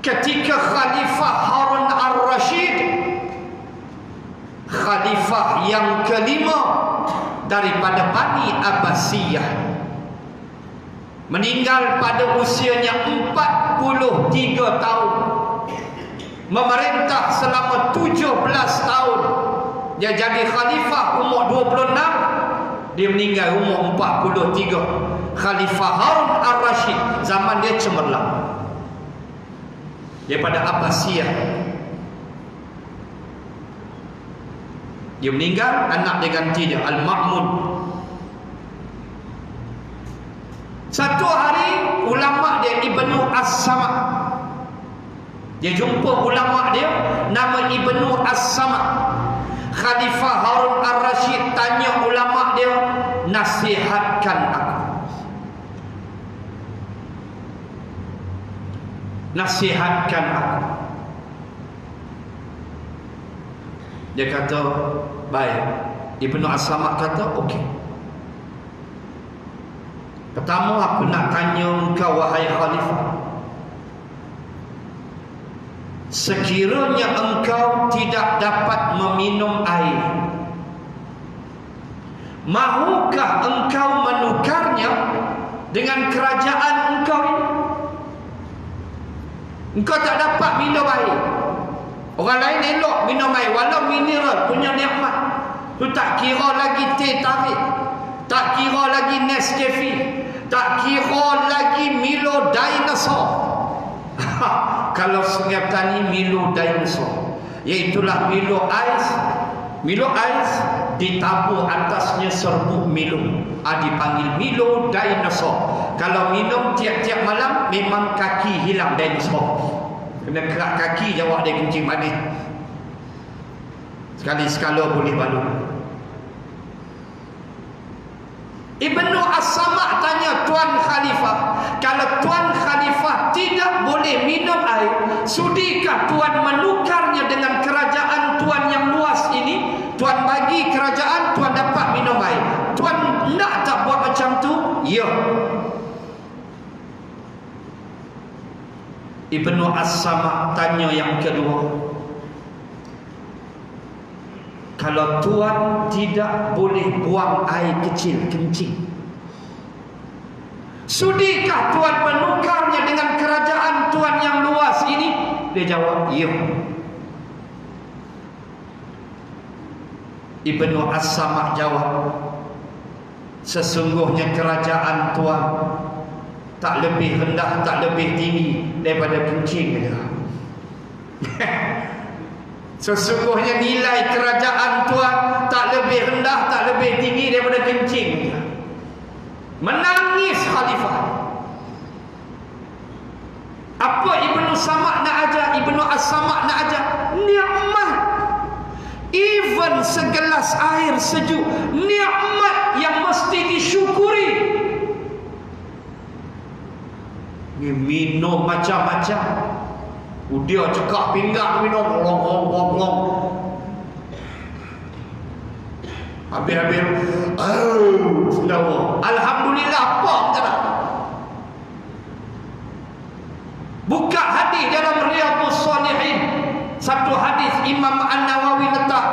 Ketika Khalifah Harun Ar-Rashid, khalifah yang kelima daripada Bani Abbasiyah, meninggal pada usianya 43 tahun, memerintah selama 17 tahun. Dia jadi khalifah umur 26, dia meninggal umur 43. Khalifah Harun Ar-Rashid, zaman dia cemerlang, daripada Abbasiyah. Dia meninggal, anak dia ganti dia, Al-Ma'mun. Satu hari ulama dia Ibnu As-Samad, dia jumpa ulama dia nama Ibnu As-Samad. Khalifah Harun Ar-Rashid tanya ulama dia, nasihatkan aku, nasihatkan aku. Dia kata, baik. Ibnu As-Samad kata, okey. Pertama aku nak tanya engkau wahai khalifah, sekiranya engkau tidak dapat meminum air, mahukah engkau menukarnya dengan kerajaan engkau ini? Engkau tak dapat minum air, orang lain elok minum air, walau mineral punya nikmat tu, tak kira lagi teh tarik, tak kira lagi Nescafe, tak kira lagi Milo Dinosaur. Kalau Sungai Petani Milo Dinosaur, iaitulah Milo Ice. Milo Ice ditabur atasnya serbuk Milo, dipanggil Milo Dinosaur. Kalau minum tiap-tiap malam memang kaki hilang dinosaur, kena kerak kaki jawab dia kencing manis. Sekali-sekala boleh balu. Ibnu As-Samad tanya Tuan Khalifah, kalau Tuan Khalifah tidak boleh minum air, sudikah Tuan menukarnya dengan kerajaan Tuan yang luas ini? Tuan bagi kerajaan, Tuan dapat minum air. Tuan nak tak buat macam tu? Ya. Ibnu As-Samad tanya yang kedua, kalau Tuan tidak boleh buang air kecil kencing, sudikah Tuan menukarnya dengan kerajaan Tuan yang luas ini? Dia jawab, ya. Ibnu As-Samad jawab, sesungguhnya kerajaan Tuan tak lebih rendah, tak lebih tinggi daripada kencing saja. Sesungguhnya nilai kerajaan Tuan tak lebih rendah, tak lebih tinggi daripada kencing. Menangis khalifah. Apa Ibnu Samad nak ajar? Ibnu As-Samad nak ajar nikmat. Even segelas air sejuk, nikmat yang mesti disyukuri. Ni minum macam-macam. Dia cekak pinggang minum, long. Habis-habis, alhamdulillah, apa kata? Buka hadis dalam Riyadhus Shalihin. Satu hadis Imam An-Nawawi letak.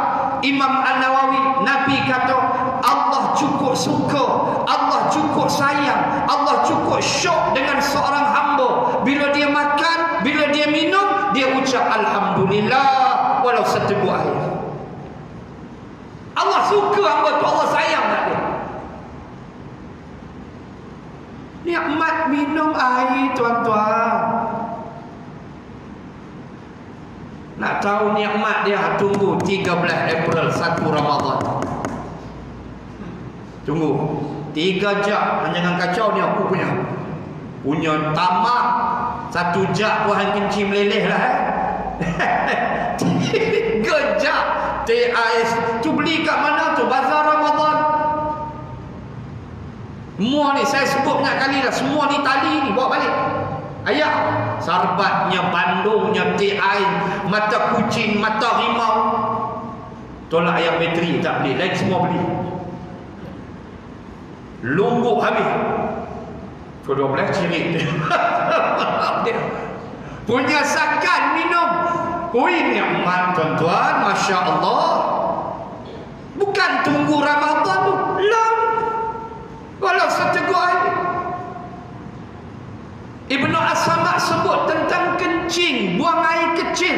Imam An-Nawawi, Nabi kata, Allah cukup suka, Allah cukup sayang, Allah cukup syok dengan seorang hamba. Bila dia makan, bila dia minum, dia ucap alhamdulillah walau seteguk air. Allah suka hamba tu, Allah sayang kat dia. Nikmat minum air, tuan-tuan. Nak tahu nikmat dia, tunggu 13 April 1 Ramadan. Tunggu 3 jam. Jangan kacau ni aku punya. punya tamak satu jak pun hang kencing meleleh lah gejak TAS tu beli kat mana tu? Bazar Ramadan. Semua ni saya sebut banyak kali dah, semua ni tali ni bawa balik. Ayah sarbatnya, bandungnya, TAS, mata kucing, mata rimau. Tolak ayam bateri tak beli, lain semua beli. Lungguk habis. Kedua belah cirit dia. Punya sakan minum. Ui nikmat tuan-tuan, Masya Allah. Bukan tunggu Ramadan tu. Lah. Walau seteguk air. Ibnu As-Samad sebut tentang kencing, buang air kecil.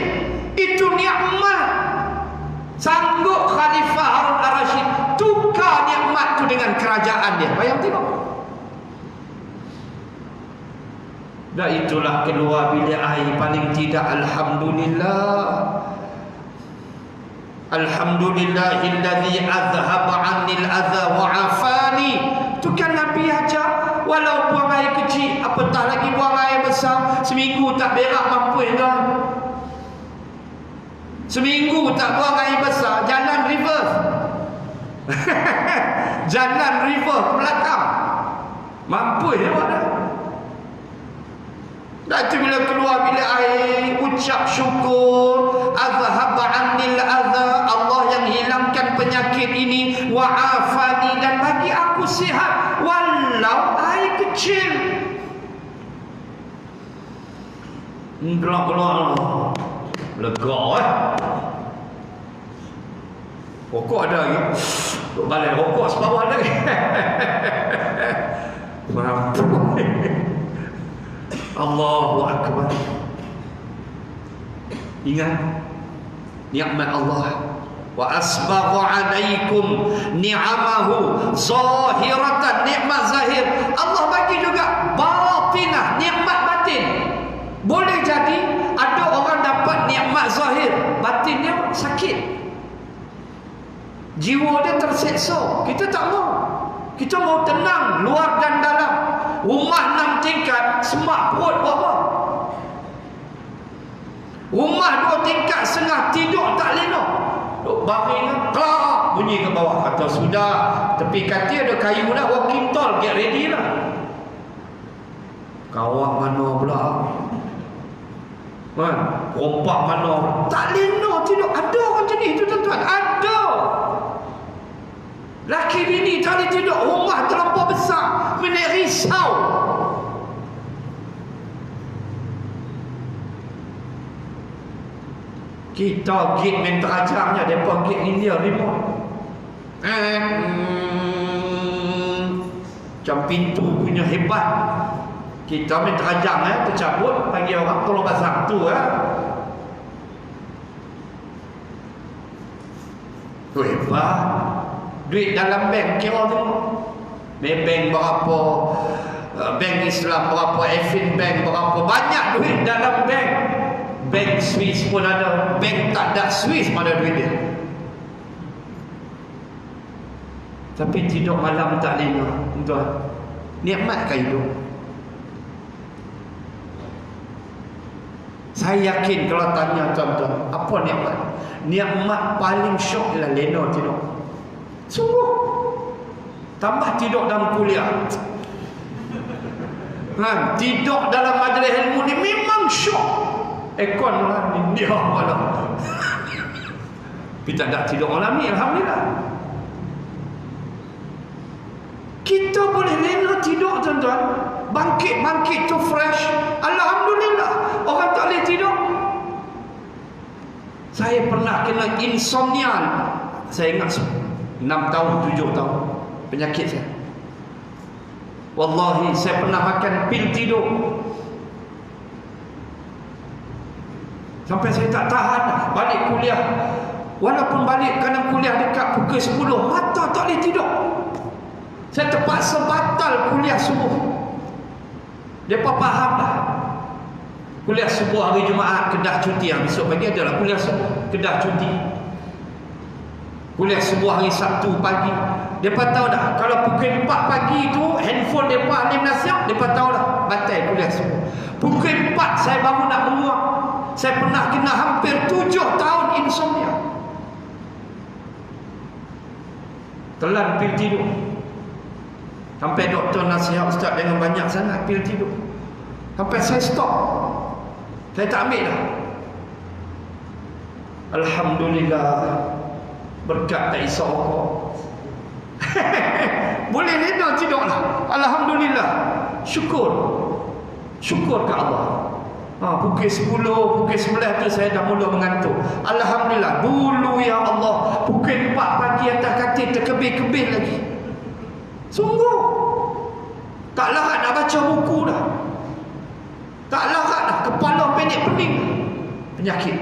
Itu nikmat. Sanggup Khalifah Harun Ar-Rasyid tukar nikmat tu dengan kerajaan dia. Bayang tengok. Dan itulah keluar bilik air paling tidak alhamdulillah. Alhamdulillahillazi azhaba 'anil adza wa 'afani. Tu kan Nabi ajar, walau buang air kecil, apatah lagi buang air besar, seminggu tak berak mampu dah. Seminggu tak buang air besar, jalan reverse. Jalan reverse ke belakang. Mampu dah. Dan tu bila keluar bilik air, ucap syukur, azhaba 'anil adza, Allah yang hilangkan penyakit ini, wa afani, dan bagi aku sihat walau air kecil. Gelak-gelak lega rokok ada lagi, balik rokok sebawah lagi. Mampu. Allahu Akbar. Ingat nikmat Allah. Wa asbagha 'alaikum ni'amahu zahiratan, nikmat zahir. Allah bagi juga batinah, nikmat batin. Boleh jadi ada orang dapat nikmat zahir, batinnya sakit. Jiwa dia terseksa. Kita tak mau. Kita mau tenang luar dan dalam. Rumah 6 tingkat, semak perut bawah. Rumah 2 tingkat, setengah tidur tak lena. Duk baring, kelak bunyi ke bawah. Kata sudah, tepi katil ada kayu dah, walking tall, get ready lah. Kawak mana pula? Kan? Rompak mana? Tak lena tidur. Ada orang jenis itu tuan-tuan, ada. Laki bini tak boleh tidur, rumah terlampau besar, menek risau. Kita gate main terajamnya, mereka gate India remote. Macam pintu punya hebat. Kita main terajam tercabut, panggil orang tolong pasang tu tu hebat. Duit dalam bank kira tu bank berapa, bank Islam berapa, Afin Bank berapa, banyak duit dalam bank. Bank Swiss pun ada, bank tak ada Swiss pun ada duit dia. Tapi tidur malam tak lena, tuan. Nikmat kan hidup? Saya yakin kalau tanya tuan-tuan, apa nikmat? Nikmat paling syok ialah lena tidur. Sungguh. Tambah tidur dalam kuliah. Tidur dalam majlis ilmu ni memang syok. Ekon lah ni dia malam. Kita tak tidur malam ni, alhamdulillah. Kita boleh lena tidur tuan-tuan. Bangkit tu fresh, alhamdulillah. Orang tak boleh tidur. Saya pernah kena insomnia. Saya ingat 6 tahun, 7 tahun penyakit saya. Wallahi saya pernah makan pil tidur. Sampai saya tak tahan balik kuliah. Walaupun balik kadang kuliah dekat pukul 10, mata tak boleh tidur. Saya terpaksa batal kuliah subuh. Mereka faham lah. Kuliah subuh hari Jumaat, Kedah cuti. Besok pagi adalah kuliah subuh, Kedah cuti. Kuliah subuh hari Sabtu pagi. Mereka tahu dah, kalau pukul 4 pagi tu handphone mereka Alim Nasihat, mereka tahu dah batal kuliah semua. Pukul 4 saya baru nak menguap. Saya pernah kena hampir 7 tahun insomnia. Telan pil tidur. Sampai doktor nasihat, ustaz jangan banyak sangat pil tidur. Sampai saya stop. Saya tak ambil dah. Alhamdulillah, berkat tak isap rokok. Boleh lena tidaklah. Alhamdulillah. Syukur ke Allah. Pukul 10, pukul 11 tu saya dah mula mengantuk. Alhamdulillah. Dulu ya Allah, pukul 4 pagi atas katil terkebih-kebih lagi. Sungguh tak larat nak baca buku dah. Tak larat dah. Kepala pendek pening. Penyakit.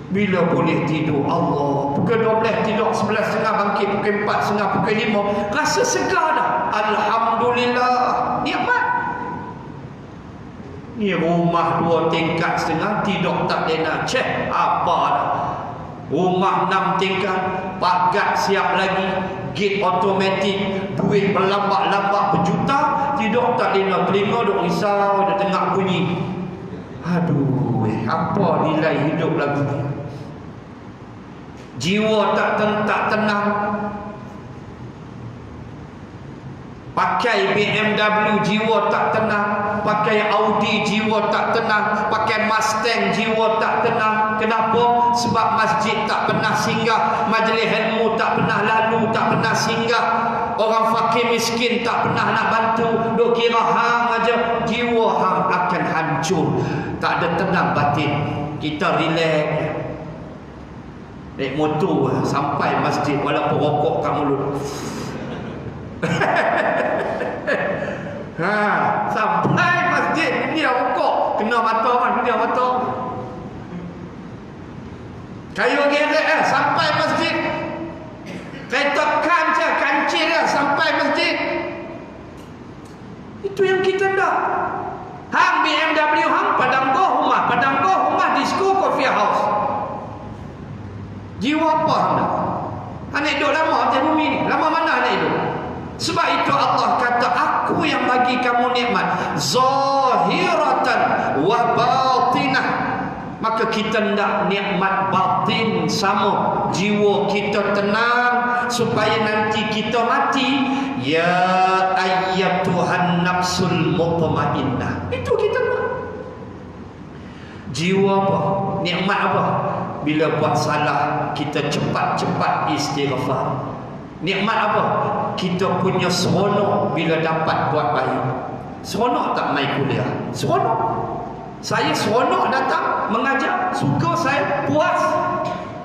Bila boleh tidur, Allah, pukul 12 tidur, 11.30 bangkit, pukul 4.30, pukul 5, rasa segar dah. Alhamdulillah. Nikmat. Ni rumah 2 tingkat setengah, tidur tak lena. Cek apa dah. Rumah 6 tingkat, pagar siap lagi, gate automatik, duit berlambak-lambak berjuta, tidur tak lena. Telinga duk risau, dah tengah bunyi. Aduh, apa nilai hidup lagu ni? Jiwa tak tenang. Pakai BMW jiwa tak tenang, pakai Audi jiwa tak tenang, pakai Mustang jiwa tak tenang. Kenapa? Sebab masjid tak pernah singgah, majlis ilmu tak pernah lalu, tak pernah singgah. Orang fakir miskin tak pernah nak bantu, duk kira hang aja, jiwa hang akan hancur. Tak ada tenang batin. Kita relax, naik motor sampai masjid walaupun rokok kat mulut. Sampai masjid dia rokok, kena mata kan, dia mata. Kayu gerek sampai masjid. Kereta kancil sampai masjid. Itu yang kita nak. Hang BMW hang padang goh rumah disco coffee house. Jiwa apa hang nak? Anak hidup lama atas bumi ni. Lama mana anak hidup? Sebab itu Allah kata, aku yang bagi kamu nikmat zahiratan wa batinah. Maka kita nak nikmat batin sama, jiwa kita tenang, supaya nanti kita mati, ya ayyatuhan nafsul mutmainnah. Itu kita nak. Jiwa apa? Nikmat apa? Bila buat salah, kita cepat-cepat istighfar. Nikmat apa? Kita punya seronok bila dapat buat baik. Seronok tak mai kuliah? Seronok. Saya seronok datang mengajar, suka saya, puas.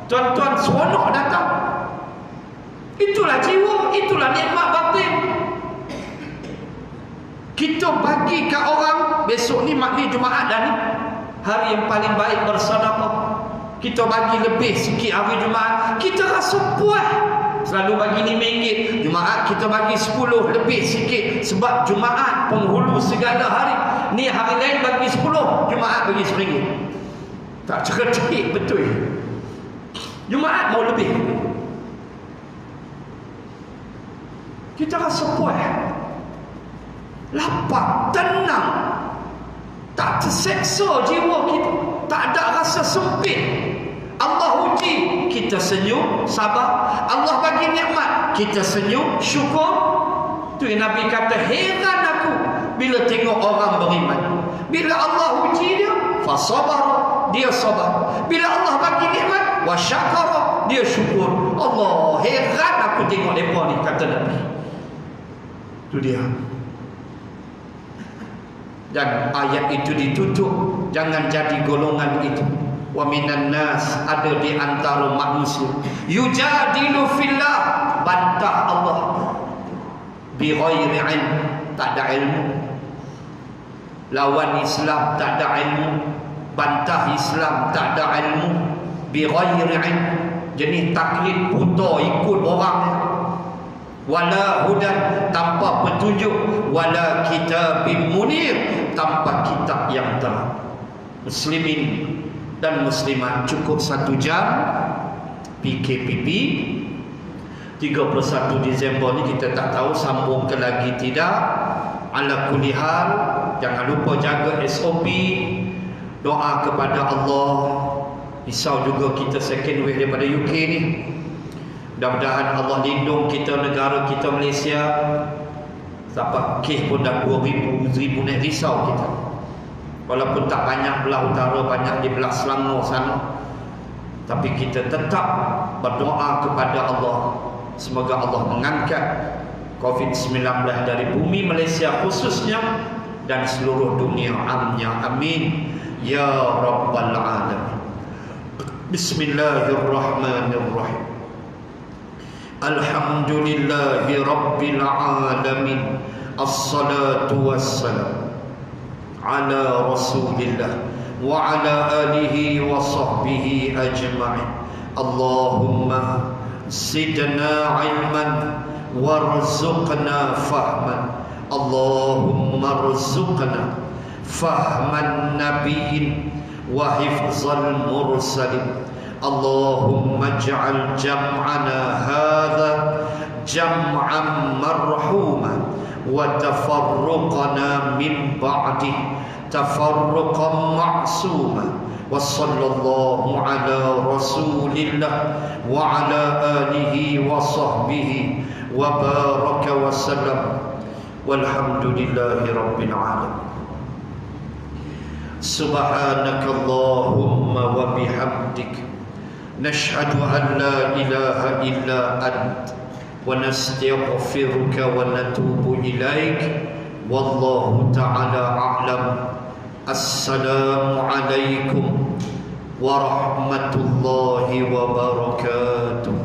Tuan-tuan seronok datang. Itulah jiwa, itulah nikmat batin. Kita bagi kat orang, besok ni makni Jumaat dah ni, hari yang paling baik bersedekah. Kita bagi lebih sikit hari Jumaat, kita rasa puas. Selalu bagi RM5, Jumaat kita bagi 10 lebih sikit. Sebab Jumaat penghulu segala hari. Ni hari lain bagi 10, Jumaat bagi RM1. Tak cerdik betul. Jumaat mau lebih. Kita rasa puas, lapang, tenang, tak terseksa jiwa kita, tak ada rasa sempit. Allah uji, kita senyum, sabar. Allah bagi nikmat, kita senyum, syukur. Tu yang Nabi kata, heran aku bila tengok orang beriman. Bila Allah uji dia, fasabar, dia sabar. Bila Allah bagi nikmat, wasyakara, dia syukur. Allah, heran aku tengok mereka ni, kata Nabi. Tu dia. Dan ayat itu ditutup, jangan jadi golongan itu. Wa minan nas, ada di antara manusia, yujadilu fillah, bantah Allah, bi ghairi ilm, tak ada ilmu. Lawan Islam tak ada ilmu, bantah Islam tak ada ilmu, bi ghairi ilm, jenis taklid buta ikut orang. Wala hudan, tanpa petunjuk, wala kitabim munir, tanpa kitab yang terang. Muslimin dan muslimat, cukup 1 jam PKPP 31 Disember ni, kita tak tahu sambung ke lagi tidak. Ala kulli hal, Jangan lupa jaga SOP, doa kepada Allah. Risau juga kita second wave daripada UK ni. Mudah-mudahan Allah lindung kita, negara kita Malaysia. Sampai kes pun dah 2,000 naik, risau kita. Walaupun tak banyak belah utara, banyak di belah Selangor sana, tapi kita tetap berdoa kepada Allah. Semoga Allah mengangkat COVID-19 dari bumi Malaysia khususnya dan seluruh dunia amnya. Amin ya rabbal alamin. Bismillahirrahmanirrahim. Alhamdulillahi rabbil alamin. Assalatu wassalam ala rasulillah wa ala alihi wa sahbihi ajma'in. Allahumma zidna ilman warzuqna fahman. Allahumma rzuqna fahman nabiyyin wa hifzal mursalin. Allahumma ij'al jam'ana hadha jam'an marhuma wa tafarruqana min ba'dih tafarruqan ma'suma. Wa sallallahu ala rasulillah wa ala alihi wa sahbihi wa baraka wa sallam. Walhamdulillahi rabbil alamin. Subhanakallahumma wa bihamdik nashhadu an la ilaha illa ant wa nastaghfiruka wa natubu ilaik. Wallahu ta'ala a'lam. Assalamu alaikum warahmatullahi wabarakatuh.